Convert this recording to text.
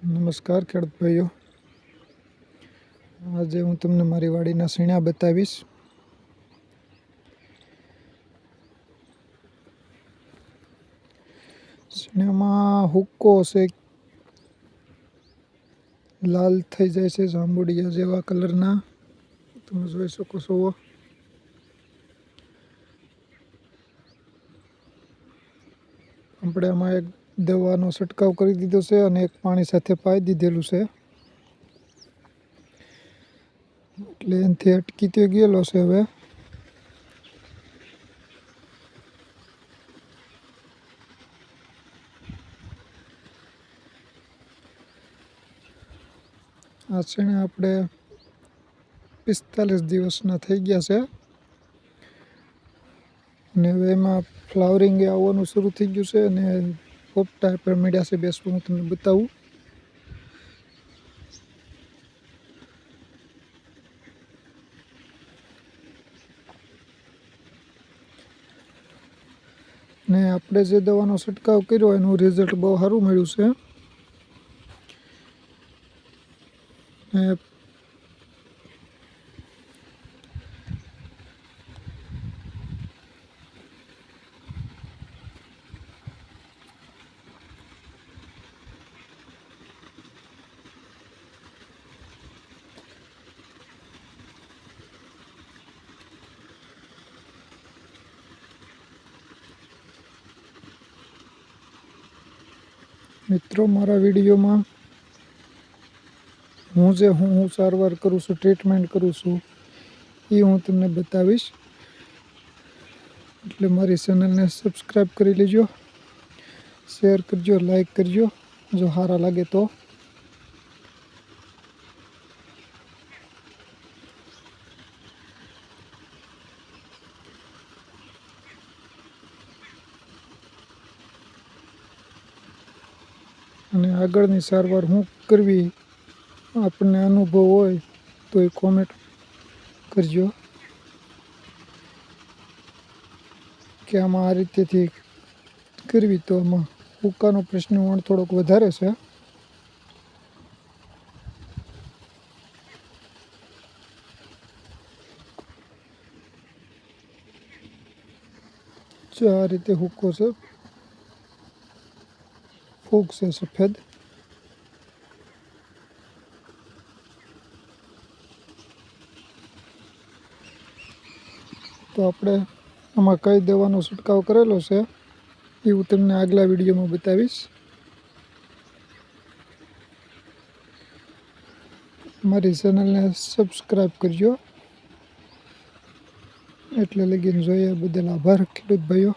નમસ્કાર ખેડૂત ભાઈઓ, આજે હું તમને મારી વાડીના સીણા બતાવીશ. સીણામાં હુક્કો છે, લાલ થઈ જાય છે, જાંબુડિયા જેવા કલરના તમે જોઈ શકો છો. આપણે આમાં એક દવાનો છંટકાવ કરી દીધો છે અને એક પાણી સાથે પાઈ દીધેલું છે, એટલે એનાથી અટકી તો ગયેલો છે. હવે આ સીણા આપણે 45 દિવસના થઈ ગયા છે અને હવે એમાં ફ્લાવરિંગ આવવાનું શરૂ થઈ ગયું છે અને પોપટા પર મીડ્યા છે બેસવું. હું તમને બતાવું. ને આપણે જે દવાનો છંટકાવ કર્યો એનું રિઝલ્ટ બહુ સારું મળ્યું છે. ને મિત્રો, મારા વિડીયોમાં હું સારવાર કરું છું, ટ્રીટમેન્ટ કરું છું, એ હું તમને બતાવીશ. એટલે મારી ચેનલને સબસ્ક્રાઈબ કરી લેજો, શેર કરજો, લાઈક કરજો જો સારા લાગે તો. અને આગળની સારવાર હું કરવી આપણને અનુભવ હોય તો એ કોમેન્ટ કરજો કે આમાં આ રીતેથી કરવી તો આમાં હુક્કાનો પ્રશ્ન થોડોક વધારે છે. જો આ રીતે હુક્કો છે, ફૂગ છે સફેદ. તો આપણે આમાં કઈ દવાનો છંટકાવ કરેલો છે એ હું તમને આગલા વિડીયોમાં બતાવીશ. મારી ચેનલને સબસ્ક્રાઈબ કરજો. એટલે લગીને જોયા બદલ આભાર ખેડૂત ભાઈઓ.